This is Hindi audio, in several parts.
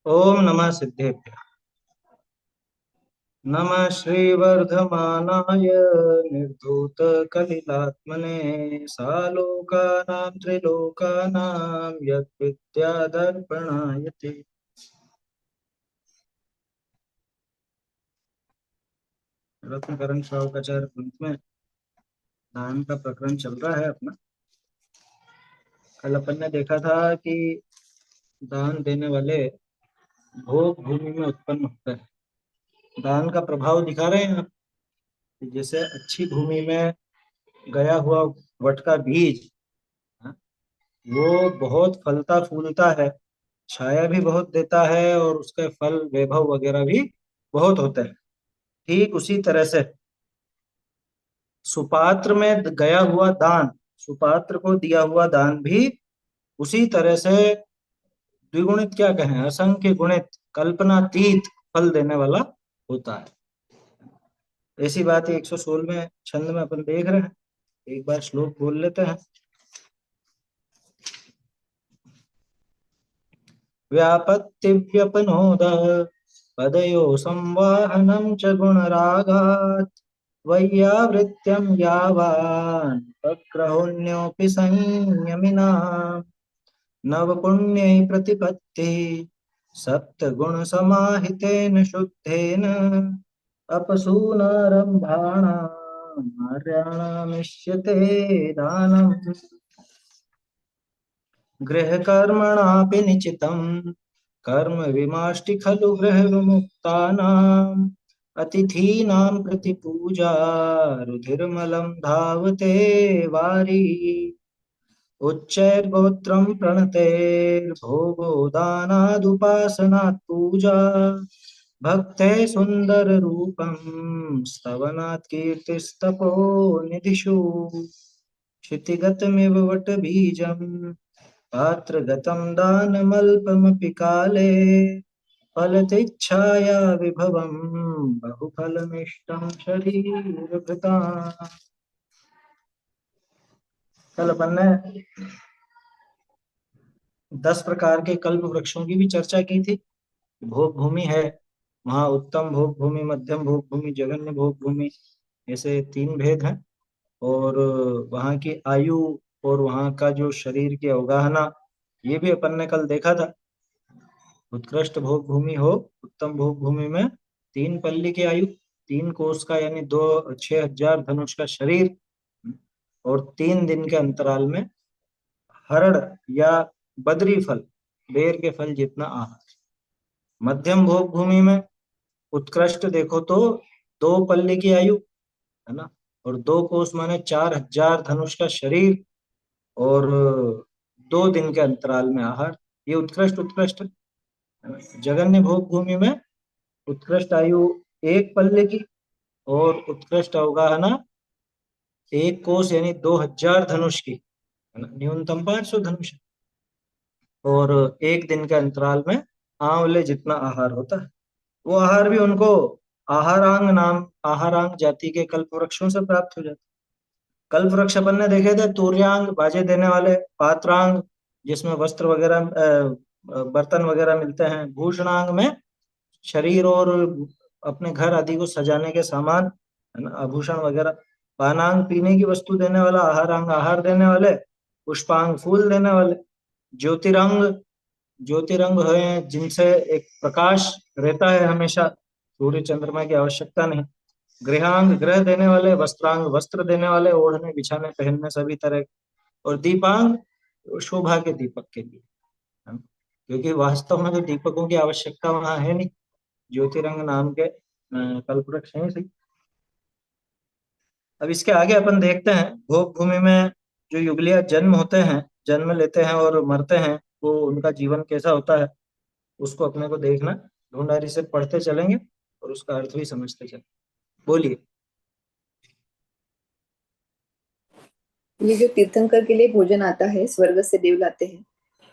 ओम नमः सिद्धेभ्यः। नमः श्रीवर्धमानाय निर्धूतकलिलात्मने सालोकानां त्रिलोकानां यद्विद्यादर्पणायते। रत्नकरण श्रावकाचार्य ग्रंथ में दान का प्रकरण चल रहा है अपना। कल अपन ने देखा था कि दान देने वाले भोग भूमि में उत्पन्न होते हैं। दान का प्रभाव दिखा रहे हैं आप। जैसे अच्छी भूमि में गया हुआ वट का बीज, हाँ, वो बहुत फलता फूलता है, छाया भी बहुत देता है और उसके फल वैभव वगैरह भी बहुत होते हैं। ठीक उसी तरह से सुपात्र में गया हुआ दान, सुपात्र को दिया हुआ दान भी उसी तरह से द्विगुणित, क्या कहें, असंख्य गुणित, कल्पनातीत फल देने वाला होता है। ऐसी बात 116वें छंद में अपन देख रहे हैं। एक बार श्लोक बोल लेते हैं। व्यापत्ति व्यपनोद पदयो संवाहनं च गुणरागात् वैयावृत्यं यावान् तक्रहुण्योऽपि संयमिनाम् नवपुण्यै प्रतिपत्ति सप्तगुणसमाहितेन शुद्धेन अपसूनारम्भाणाम् आर्याणामिष्यते दानम्। गृहकर्मणापि निचितं कर्म विमाष्टि खलु गृहविमुक्तानाम् अतिथीनां प्रतिपूजा रुधिर्मलं धावते वारी उच्चैर्गोत्रं प्रणतैर्भोगो दानादुपासनात् पूजा भक्ते सुन्दररूपं स्तवनात् कीर्तिस्तपो निधिषु क्षितिगतमिव वटबीजम् पात्रगतं दानमल्पमपि काले फलतीच्छाया विभवं बहुफलमिष्टं शरीरभृता। कल अपन ने 10 प्रकार के कल्प वृक्षों की भी चर्चा की थी। भोग भूमि है वहाँ, उत्तम भोग भूमि, मध्यम भोग भूमि, जघन्य भोग भूमि, ऐसे 3 भेद हैं। और वहाँ की आयु और वहाँ का जो शरीर की अवगाहना, ये भी अपन ने कल देखा था। उत्कृष्ट भोग भूमि हो, उत्तम भोग भूमि में 3 पल्ली की आयु, 3 कोस का यानी 6,000 धनुष का शरीर, और 3 दिन के अंतराल में हरड़ या बद्री फल, बेर के फल जितना आहार। मध्यम भोग भूमि में उत्कृष्ट देखो तो 2 पल्ली की आयु, है ना, और 2 कोस माने 4,000 धनुष का शरीर, और 2 दिन के अंतराल में आहार। ये उत्कृष्ट उत्कृष्ट है ना? जघन्य भोग भूमि में उत्कृष्ट आयु 1 पल्ले की, और उत्कृष्ट अवगाहना 1 कोस यानी 2,000 धनुष की, है ना, न्यूनतम 500 धनुष, और 1 दिन के अंतराल में आंवले जितना आहार होता है। वो आहार भी उनको आहारांग जाति के कल्प वृक्षों से प्राप्त हो जाता है। कल्प वृक्ष अपन ने देखे थे, तूर्यांग बाजे देने वाले, पात्रांग जिसमें वस्त्र वगैरह, बर्तन वगैरह मिलते हैं, भूषणांग में शरीर और अपने घर आदि को सजाने के सामान, है ना, आभूषण वगैरह। पानांग पीने की वस्तु देने वाला, आहारांग आहार देने वाले, पुष्पांग फूल देने वाले, ज्योतिरंग ज्योतिरंग है जिनसे एक प्रकाश रहता है हमेशा, सूर्य चंद्रमा की आवश्यकता नहीं। गृहांग गृह देने वाले, वस्त्रांग वस्त्र देने वाले, ओढ़ने बिछाने पहनने सभी तरह। और दीपांग शोभा के दीपक के लिए, है ना? क्योंकि वास्तव में तो दीपकों की आवश्यकता वहां है नहीं, ज्योतिरंग नाम के कल्पवृक्ष हैं सही। अब इसके आगे अपन देखते हैं भोग भूमि में जो युगलिया जन्म होते हैं, जन्म लेते हैं और मरते हैं, वो उनका जीवन कैसा होता है, उसको अपने को देखना। ढूंढारी से पढ़ते चलेंगे और उसका अर्थ भी समझते चलेंगे। बोलिए। ये जो तीर्थंकर के लिए भोजन आता है, स्वर्ग से देव लाते हैं,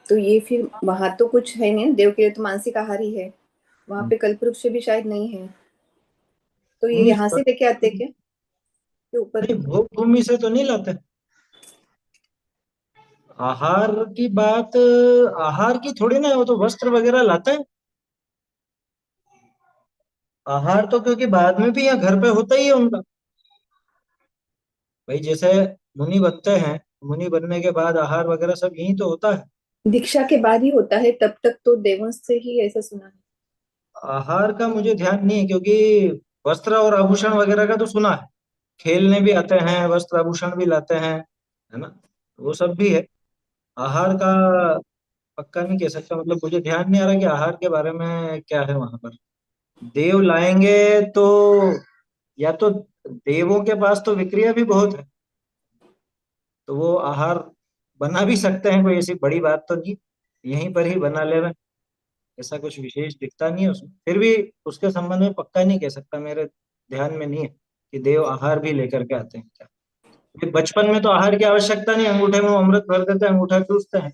तो ये फिर वहां तो कुछ है नहीं, देव के लिए तो मानसिक आहार ही है। वहां पे कल्पवृक्ष भी शायद नहीं है, तो ये नहीं, यहाँ से लेके आते हैं क्या, के ऊपर? नहीं, भोग भूमि से तो नहीं लाते। आहार की बात, आहार की थोड़ी ना है, वो तो वस्त्र वगैरह लाते हैं। आहार तो क्योंकि बाद में भी यहाँ घर पे होता ही है उनका। भाई जैसे मुनि बनते हैं, मुनि बनने के बाद आहार वगैरह सब यही तो होता है। दीक्षा के बाद ही होता है, तब तक तो देवंश से ही, ऐसा सुना है। आहार का मुझे ध्यान नहीं है, क्योंकि वस्त्र और आभूषण वगैरह का तो सुना है। खेलने भी आते हैं, वस्त्र आभूषण भी लाते हैं, है ना, वो सब भी है। आहार का पक्का नहीं कह सकता, मतलब मुझे ध्यान नहीं आ रहा कि आहार के बारे में क्या है वहां पर। देव लाएंगे तो, या तो देवों के पास तो विक्रिया भी बहुत है, तो वो आहार बना भी सकते हैं, कोई ऐसी बड़ी बात तो नहीं, यहीं पर ही बना ले रहे हैं। ऐसा कुछ विशेष दिखता नहीं है उसमें, फिर भी उसके संबंध में पक्का नहीं कह सकता, मेरे ध्यान में नहीं है कि देव आहार भी लेकर के आते हैं क्या। क्योंकि बचपन में तो आहार की आवश्यकता नहीं, अंगूठे में वो अमृत भर देते हैं, अंगूठा चूसते हैं।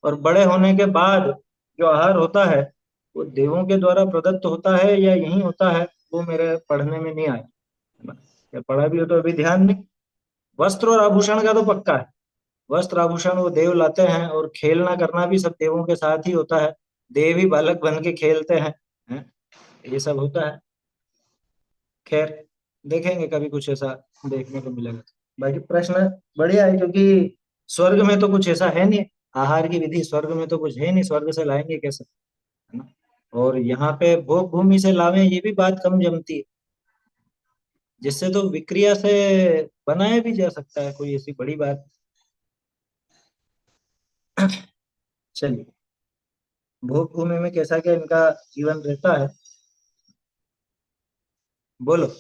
और बड़े होने के बाद जो आहार होता है वो देवों के द्वारा प्रदत्त होता है या यही होता है, वो मेरे पढ़ने में नहीं आया, है ना। या पढ़ा भी हो तो अभी ध्यान नहीं। वस्त्र और आभूषण का तो पक्का है, वस्त्र आभूषण वो देव लाते हैं, और खेलना करना भी सब देवों के साथ ही होता है। देव ही बालक बन के खेलते हैं? ये सब होता है। खैर, देखेंगे कभी कुछ ऐसा देखने को मिलेगा। बाकी प्रश्न बढ़िया है, क्योंकि स्वर्ग में तो कुछ ऐसा है नहीं, आहार की विधि स्वर्ग में तो कुछ है नहीं, स्वर्ग से लाएंगे कैसे, है ना। और यहाँ पे भोग भूमि से लावे, ये भी बात कम जमती है, जिससे तो विक्रिया से बनाया भी जा सकता है, कोई ऐसी बड़ी बात। चलिए, भोग भूमि में कैसा क्या इनका जीवन रहता है, बोलो।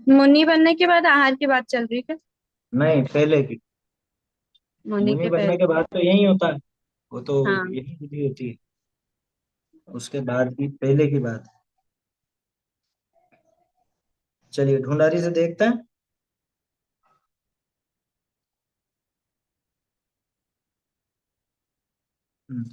मुनि बनने के बाद आहार की बात चल रही है। नहीं, पहले की। मुनि मुनि के बनने के पहले। बाद तो यही होता है, वो तो हाँ। यही विधि होती है, उसके बाद की पहले की बात है। चलिए, ढूंढारी से देखते हैं। हम्म।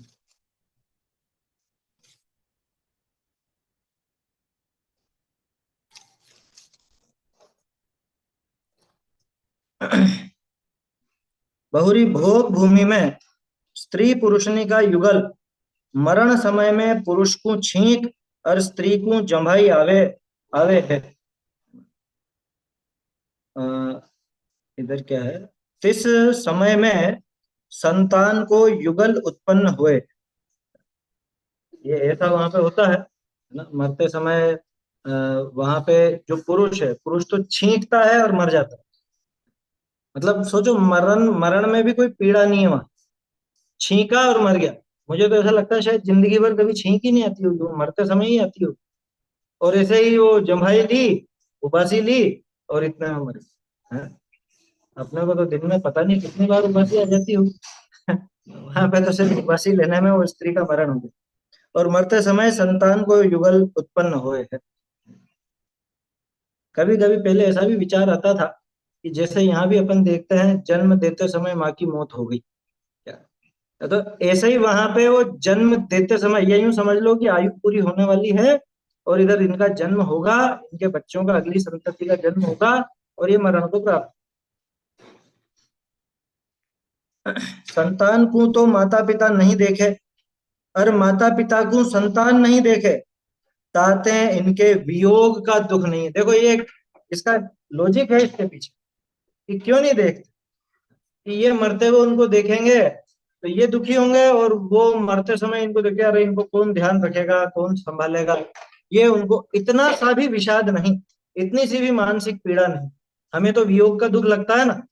बहुरी भोग भूमि में स्त्री पुरुषनी का युगल, मरण समय में पुरुष को छींक और स्त्री को जम्भाई आवे, आवे है। अ, इधर क्या है, इस समय में संतान को युगल उत्पन्न हुए। ये ऐसा वहां पे होता है ना, मरते समय वहां पे जो पुरुष है, पुरुष तो छींकता है और मर जाता है। मतलब सोचो, मरण मरण में भी कोई पीड़ा नहीं है वहां, छींका और मर गया। मुझे तो ऐसा लगता है शायद जिंदगी भर कभी छींक ही नहीं आती होगी, वो मरते समय ही आती होगी। और ऐसे ही वो जम्हाई ली, उबासी ली, और इतने में मर गई, हैं? अपने को तो दिन में पता नहीं कितनी बार उबासी आ जाती होगी। वहां पे तो सिर्फ उबासी लेने में वो स्त्री का मरण हो गया। और मरते समय संतान को युगल उत्पन्न हुए है। कभी कभी पहले ऐसा भी विचार आता था कि जैसे यहाँ भी अपन देखते हैं, जन्म देते समय माँ की मौत हो गई क्या, तो ऐसे ही वहां पे वो जन्म देते समय, ये यूं समझ लो कि आयु पूरी होने वाली है, और इधर इनका जन्म होगा, इनके बच्चों का, अगली संतति का जन्म होगा, और ये मरण को प्राप्त। संतान को तो माता पिता नहीं देखे, और माता पिता को संतान नहीं देखे, ताते इनके वियोग का दुख नहीं है। देखो, ये इसका लॉजिक है इसके पीछे, कि क्यों नहीं देखते, कि ये मरते हुए उनको देखेंगे तो ये दुखी होंगे, और वो मरते समय इनको देखे, अरे इनको कौन ध्यान रखेगा, कौन संभालेगा। ये उनको इतना सा भी विषाद नहीं, इतनी सी भी मानसिक पीड़ा नहीं। हमें तो वियोग का दुख लगता है ना,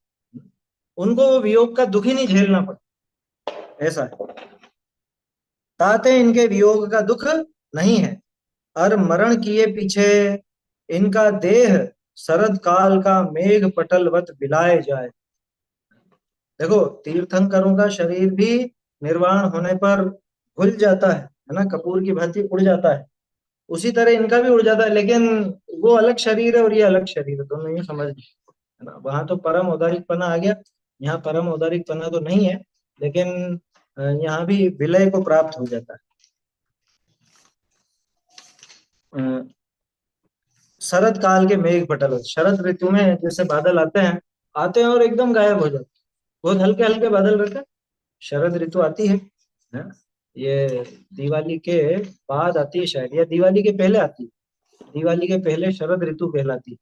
उनको वो वियोग का दुख ही नहीं झेलना पड़ता, ऐसा है। ताते इनके वियोग का दुख नहीं है, और मरण किए पीछे इनका देह शरद काल का मेघ पटलवत बिलाए जाए। देखो, तीर्थंकरों का शरीर भी निर्वाण होने पर घुल जाता है ना, कपूर की भांति उड़ जाता है। उसी तरह इनका भी उड़ जाता है, लेकिन वो अलग शरीर है और ये अलग शरीर है, दोनों ये समझ लो, है ना। वहां तो परम औदारिक पना आ गया, यहाँ परम औदारिक पना तो नहीं है, लेकिन यहाँ भी विलय को प्राप्त हो जाता है। शरद काल के मेघ पटल, शरद ऋतु में जैसे बादल आते हैं और एकदम गायब हो जाते हैं, बहुत हल्के हल्के बादल रहते हैं, शरद ऋतु आती है। ये दिवाली के बाद आती है शायद, या दिवाली के पहले आती है। दिवाली के पहले शरद ऋतु कहलाती है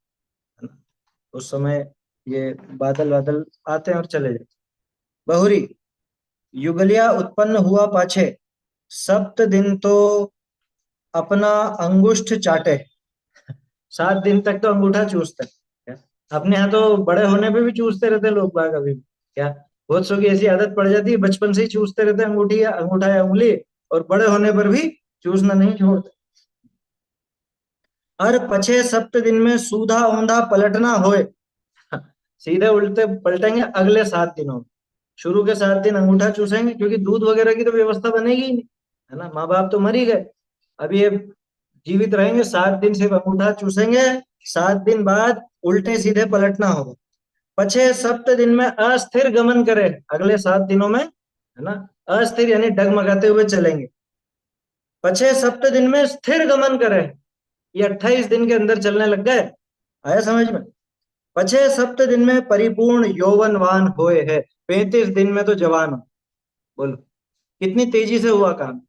ना। उस समय ये बादल बादल आते हैं और चले जाते हैं। बहुरी, युगलिया उत्पन्न हुआ पाछे, सप्त दिन तो अपना अंगुष्ठ चाटे। 7 दिन तक तो अंगूठा चूसते हैं क्या? अपने यहाँ तो बड़े होने पे भी चूसते रहते हैं लोग बाग अभी भी। क्या बहुत सौ की ऐसी आदत पड़ जाती है, बचपन से ही चूसते रहते हैं अंगूठी या अंगूठा या उंगली, और बड़े होने पर भी चूसना नहीं छोड़ते। और पछे सप्त दिन में सूधा औंधा पलटना होए। सीधे उल्टे पलटेंगे अगले 7 दिनों में। शुरू के 7 दिन अंगूठा चूसेंगे, क्योंकि दूध वगैरह की तो व्यवस्था बनेगी ही नहीं, है ना। माँ बाप तो मर ही गए, अभी ये जीवित रहेंगे, 7 दिन सिर्फ अंगूठा चूसेंगे। 7 दिन बाद उल्टे सीधे पलटना होगा। पछे सप्त दिन में अस्थिर गमन करे, अगले 7 दिनों में, है ना। अस्थिर यानी डगमगाते हुए चलेंगे। पछे सप्त दिन में स्थिर गमन करे, ये 28 दिन के अंदर चलने लग गए। आया समझ में? पछे सप्त दिन में परिपूर्ण यौवनवान होए है, 35 दिन में तो जवान हो। बोलो कितनी तेजी से हुआ काम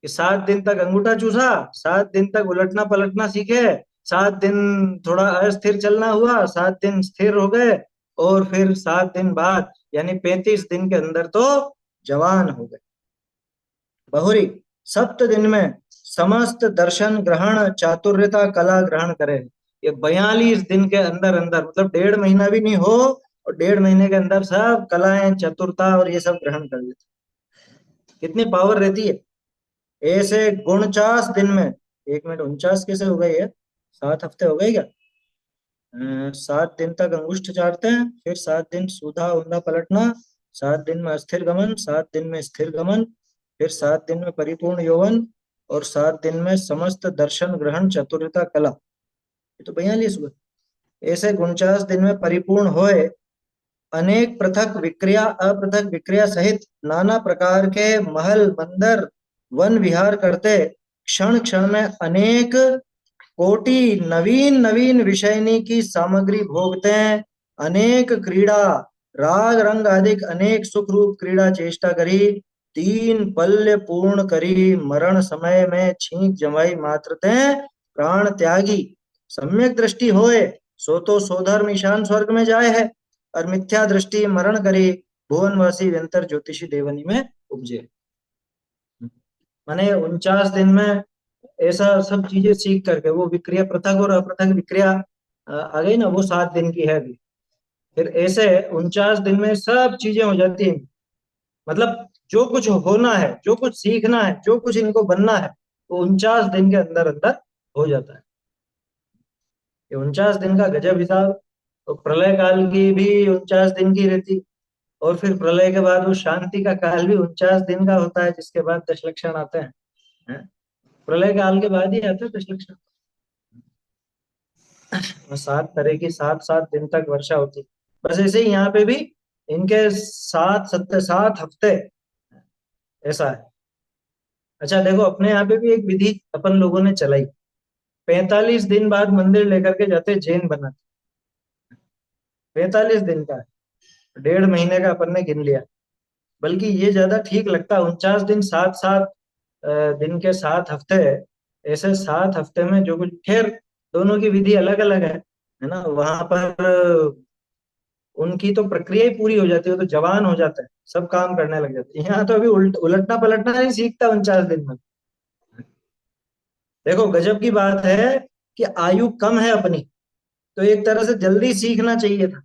कि 7 दिन तक अंगूठा चूसा, 7 दिन तक उलटना पलटना सीखे, 7 दिन थोड़ा अस्थिर चलना हुआ, 7 दिन स्थिर हो गए, और फिर 7 दिन बाद यानी 35 दिन के अंदर तो जवान हो गए। बहुरी, सप्त दिन में समस्त दर्शन ग्रहण चातुर्यता कला ग्रहण करे। ये 42 दिन के अंदर अंदर, मतलब 1.5 महीना भी नहीं हो, और 1.5 महीने के अंदर सब कलाएं चतुरता और ये सब ग्रहण कर लेते। कितनी पावर रहती है। ऐसे 49 दिन में, 1 मिनट 49 कैसे हो गई है, 7 हफ्ते हो गए क्या? 7 दिन तक अंगुष्ठ चाटते हैं, फिर 7 दिन सूधा ऊंधा पलटना, 7 दिन में अस्थिर गमन, 7 दिन में स्थिर गमन, फिर 7 दिन में परिपूर्ण यौवन, और 7 दिन में समस्त दर्शन ग्रहण चतुरता कला। ये तो 42 हुए। ऐसे 49 दिन में परिपूर्ण होए, अनेक पृथक विक्रिया अपृथक विक्रिया सहित नाना प्रकार के महल मंदिर वन विहार करते, क्षण क्षण में अनेक कोटि नवीन नवीन विषयनी की सामग्री भोगते हैं। अनेक क्रीड़ा राग रंग आदि अनेक सुख रूप क्रीड़ा चेष्टा करी, 3 पल्य पूर्ण करी, मरण समय में छींक जमाई मात्र ते प्राण त्यागी। सम्यक दृष्टि होए, सो तो सोधर्म ईशान स्वर्ग में जाए है, और मिथ्या दृष्टि मरण करी, भुवनवासी व्यंतर ज्योतिषी देवनी में उपजे। माने 49 दिन में ऐसा सब चीजें सीख करके, वो विक्रिया पृथक और अपृथक विक्रिया आ गई ना, वो 7 दिन की है अभी। फिर ऐसे 49 दिन में सब चीजें हो जाती हैं। मतलब जो कुछ होना है, जो कुछ सीखना है, जो कुछ इनको बनना है, वो 49 दिन के अंदर अंदर हो जाता है। ये 49 दिन का गजब हिसाब। तो प्रलय काल की भी 49 दिन की रहती, और फिर प्रलय के बाद वो शांति का काल भी 49 दिन का होता है, जिसके बाद दशलक्षण आते हैं, हैं? प्रलय काल के बाद ही आता है दशलक्षण। 7 तरह की 7 7 दिन तक वर्षा होती। बस ऐसे ही यहाँ पे भी इनके 7 हफ्ते ऐसा है। अच्छा देखो, अपने यहाँ पे भी एक विधि अपन लोगों ने चलाई। 45 दिन बाद मंदिर लेकर के जाते जैन बनाते। 45 दिन का है, 1.5 महीने का अपन ने गिन लिया। बल्कि ये ज्यादा ठीक लगता है, 49 दिन, 7 7 दिन के 7 हफ्ते। ऐसे 7 हफ्ते में जो कुछ, खैर दोनों की विधि अलग अलग है ना। वहां पर उनकी तो प्रक्रिया ही पूरी हो जाती है, तो जवान हो जाता है, सब काम करने लग जाते हैं। यहाँ तो अभी उलटना पलटना नहीं सीखता 49 दिन में। देखो गजब की बात है कि आयु कम है अपनी, तो एक तरह से जल्दी सीखना चाहिए था,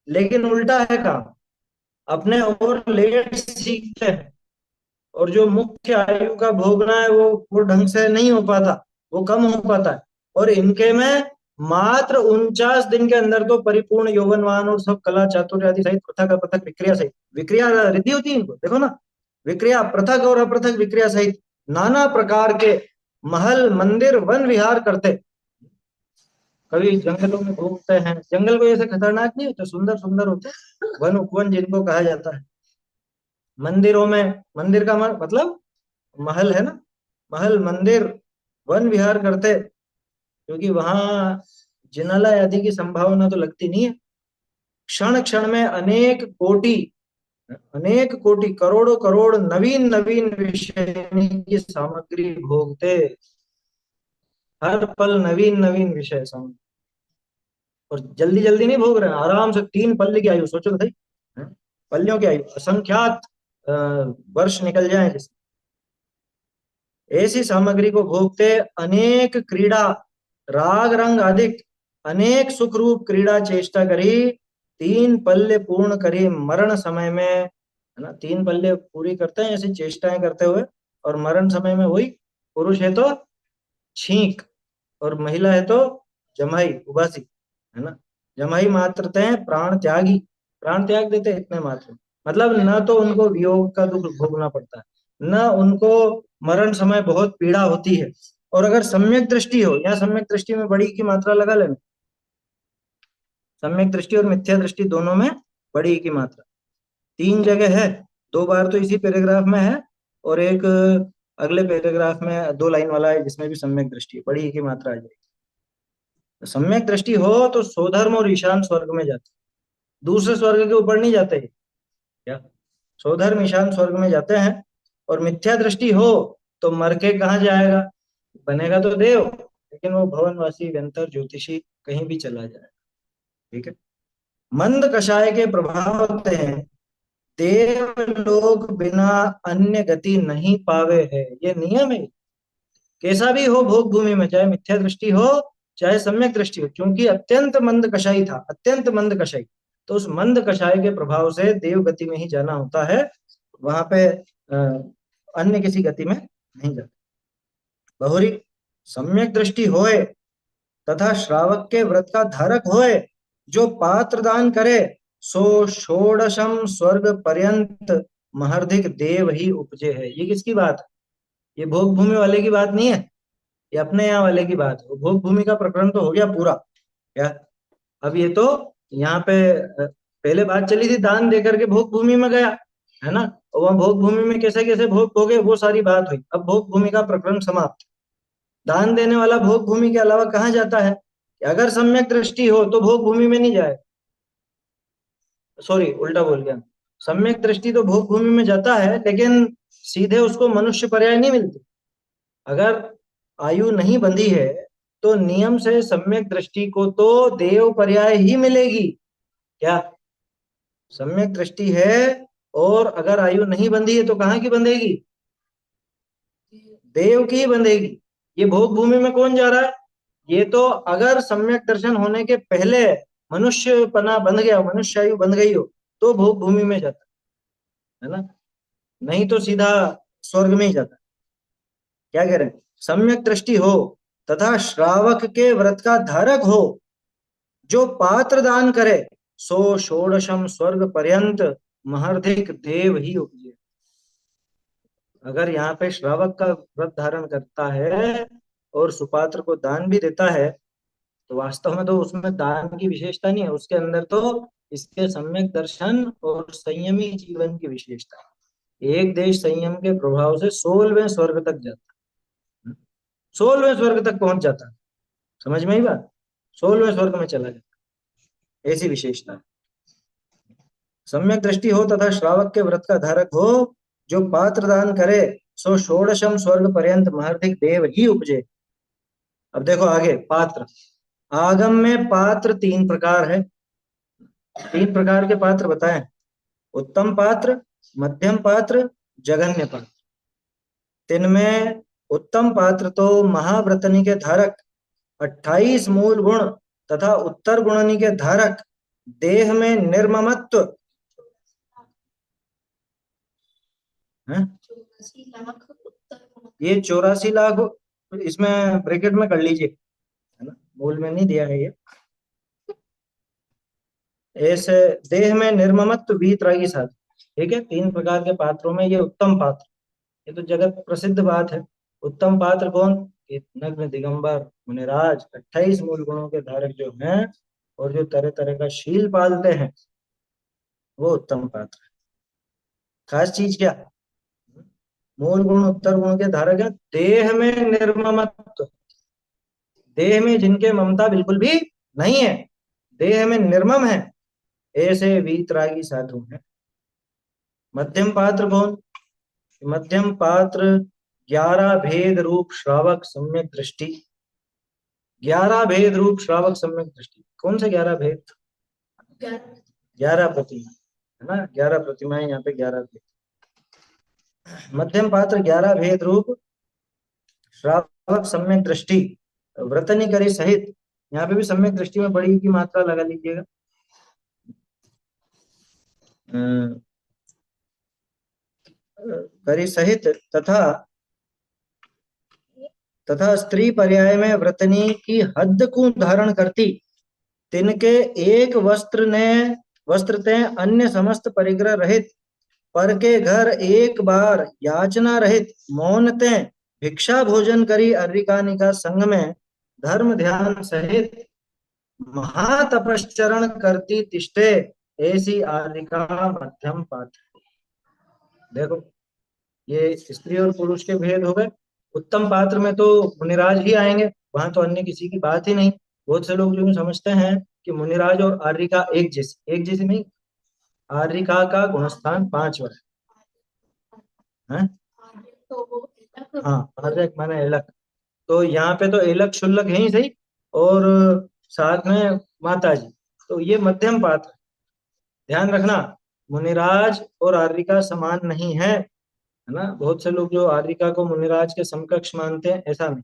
लेकिन उल्टा है काम, अपने और लेट सीखते हैं, और जो मुख्य आयु का भोगना है वो ढंग से नहीं हो पाता, वो कम हो पाता है। और इनके में मात्र 49 दिन के अंदर तो परिपूर्ण यौवनवान और सब कला चातुर्य आदि सहित पृथक अपृथक विक्रिया सहित, विक्रिया रिद्धि होती है इनको, देखो ना, विक्रिया पृथक और अपृथक विक्रिया सहित नाना प्रकार के महल मंदिर वन विहार करते। कभी जंगलों में घूमते हैं, जंगल कोई ऐसे खतरनाक नहीं होते, सुंदर सुंदर होते, वन उपवन जिनको कहा जाता है। मंदिरों में, मंदिर का मतलब महल है ना, महल मंदिर वन विहार करते, क्योंकि वहां जिनालय आदि की संभावना तो लगती नहीं है। क्षण क्षण में अनेक कोटि अनेक कोटि करोड़ों करोड़ नवीन नवीन विषय की सामग्री भोगते, हर पल नवीन नवीन विषय सामग्री। और जल्दी जल्दी नहीं भोग रहे हैं, आराम से 3 पल्ले की आयु सोचो तो सही, हैं? पल्लियों की आयु असंख्यात अ, वर्ष निकल जाए जिस ऐसी सामग्री को भोगते, अनेक क्रीड़ा राग रंग अधिक, अनेक सुख रूप क्रीड़ा चेष्टा करी, 3 पल्ले पूर्ण करी मरण समय में, है ना। 3 पल्ले पूरी करते हैं ऐसी चेष्टाएं करते हुए, और मरण समय में वही, पुरुष है तो छींक, और महिला है तो जमाई उबासी, है ना। जमाई मात्र हैं प्राण त्यागी, प्राण त्याग देते हैं इतने मात्र, मतलब न तो उनको वियोग का दुख भोगना पड़ता है, न उनको मरण समय बहुत पीड़ा होती है। और अगर सम्यक दृष्टि हो, या सम्यक दृष्टि में बड़ी की मात्रा लगा लेना, सम्यक दृष्टि और मिथ्या दृष्टि दोनों में बड़ी की मात्रा 3 जगह है, 2 बार तो इसी पैराग्राफ में है, और एक अगले पैराग्राफ में 2 लाइन वाला है जिसमें भी सम्यक दृष्टि बड़ी की मात्रा आ जाएगी। तो सम्यक दृष्टि हो तो स्वधर्म और ईशान स्वर्ग में जाते, दूसरे स्वर्ग के ऊपर नहीं जाते हैं क्या, स्वधर्म ईशान स्वर्ग में जाते हैं। और मिथ्या दृष्टि हो तो मर के कहाँ जाएगा, बनेगा तो देव, लेकिन वो भवनवासी व्यंतर ज्योतिषी कहीं भी चला जाए। ठीक है। मंद कषाय के प्रभाव होते हैं, देव लोग बिना अन्य गति नहीं पावे है, ये नियम है। कैसा भी हो भोग भूमि में, चाहे मिथ्या दृष्टि हो चाहे सम्यक दृष्टि हो, क्योंकि अत्यंत मंद कषाई था, अत्यंत मंद कषाई, तो उस मंद कषाय के प्रभाव से देव गति में ही जाना होता है, वहां पे अन्य किसी गति में नहीं जाता। बहुरी सम्यक दृष्टि होए तथा श्रावक के व्रत का धारक होए, जो पात्र दान करे, सो षोडशम स्वर्ग पर्यंत महर्धिक देव ही उपजे है। ये किसकी बात है, ये भोग भूमि वाले की बात नहीं है, ये अपने यहाँ वाले की बात है। वो भोग भूमि का प्रकरण तो हो गया पूरा क्या, अब ये तो यहाँ पे पहले बात चली थी दान दे करके भोग भूमि में गया, है ना, और वह भोग भूमि में कैसे कैसे भोग भोगे वो सारी बात हुई। अब भोग भूमि का प्रकरण समाप्त। दान देने वाला भोग भूमि के अलावा कहाँ जाता है, कि अगर सम्यक दृष्टि हो तो भोग भूमि में नहीं जाए, सॉरी उल्टा बोल गया, सम्यक दृष्टि तो भोग भूमि में जाता है, लेकिन सीधे उसको मनुष्य पर्याय नहीं मिलती। अगर आयु नहीं बंधी है तो नियम से सम्यक दृष्टि को तो देव पर्याय ही मिलेगी क्या, सम्यक दृष्टि है और अगर आयु नहीं बंधी है तो कहाँ की बंधेगी, देव की ही बंधेगी। ये भोग भूमि में कौन जा रहा है, ये तो अगर सम्यक दर्शन होने के पहले मनुष्य पना बंध गया, मनुष्य आयु बंध गई हो, तो भोग भूमि में जाता है ना, नहीं तो सीधा स्वर्ग में ही जाता। क्या कह रहे हैं, सम्यक दृष्टि हो तथा श्रावक के व्रत का धारक हो, जो पात्र दान करे, सो षोडशम स्वर्ग पर्यंत महर्धिक देव ही उपजे। अगर यहाँ पे श्रावक का व्रत धारण करता है और सुपात्र को दान भी देता है, तो वास्तव में तो उसमें दान की विशेषता नहीं है, उसके अंदर तो इसके सम्यक दर्शन और संयमी जीवन की विशेषता है। एक देश संयम के प्रभाव से 16वें स्वर्ग तक जाता है, 16वें स्वर्ग तक पहुंच जाता है, समझ में ही बात, 16वें स्वर्ग में चला जाता है, ऐसी विशेषता है। सम्यक दृष्टि हो तथा श्रावक के व्रत का धारक हो, जो पात्र दान करे, सो षोडशम स्वर्ग पर्यंत महर्धिक देव ही उपजे। अब देखो आगे पात्र, आगम में पात्र 3 प्रकार है, 3 प्रकार के पात्र बताएं, उत्तम पात्र, मध्यम पात्र, जघन्य पात्र। इनमें उत्तम पात्र तो महाव्रतनी के धारक, 28 मूल गुण तथा उत्तर गुणनी के धारक, देह में निर्ममत्व है, ये 84 लाख, इसमें ब्रैकेट में कर लीजिए, है ना, मूल में नहीं दिया है ये, ऐसे देह में निर्ममत्व वीतरागी साध। ठीक है, 3 प्रकार के पात्रों में ये उत्तम पात्र, ये तो जगत प्रसिद्ध बात है। उत्तम पात्र कौन, ये नग्न दिगंबर मुनिराज 28 मूल गुणों के धारक जो हैं और जो तरह तरह का शील पालते हैं, वो उत्तम पात्र है। खास चीज क्या, मूल गुण उत्तर गुण के धारक है, देह में निर्ममत्व, देह में जिनके ममता बिल्कुल भी नहीं है, देह में निर्मम है, ऐसे वीतरागी साधु हैं। मध्यम पात्र कौन? मध्यम पात्र 11 भेद रूप श्रावक सम्यक दृष्टि। 11 भेद रूप श्रावक सम्यक दृष्टि। कौन से 11 भेद? 11 प्रतिमा है ना, 11 प्रतिमाएं, यहाँ पे 11 भेद। मध्यम पात्र 11 भेद रूप श्रावक सम्यक दृष्टि व्रतनी करी सहित। यहाँ पे भी सम्यक दृष्टि में बड़ी की मात्रा लगा लीजिएगा। करी सहित तथा तथा स्त्री पर्याय में व्रतनी की हद को धारण करती, तिनके एक वस्त्र ते अन्य समस्त परिग्रह रहित, पर के घर एक बार याचना रहित, मौन ते भिक्षा भोजन करी अर्रिकानिका संग में धर्म ध्यान सहित महातपश्चरण करती तिष्ठे, ऐसी आर्यिका मध्यम पात्र। देखो ये स्त्री और पुरुष के भेद हो गए। उत्तम पात्र में तो मुनिराज ही आएंगे, वहां तो अन्य किसी की बात ही नहीं। बहुत से लोग जो समझते हैं कि मुनिराज और आर्यिका एक जैसी नहीं। आर्यिका का गुणस्थान 5 है। हाँ, आर्यक माने एलक। तो यहाँ पे तो एलक शुल्लक है ही सही, और साथ में माता जी, तो ये मध्यम पात्र। ध्यान रखना, मुनिराज और आर्यिका समान नहीं है ना। बहुत से लोग जो आर्यिका को मुनिराज के समकक्ष मानते हैं, ऐसा नहीं।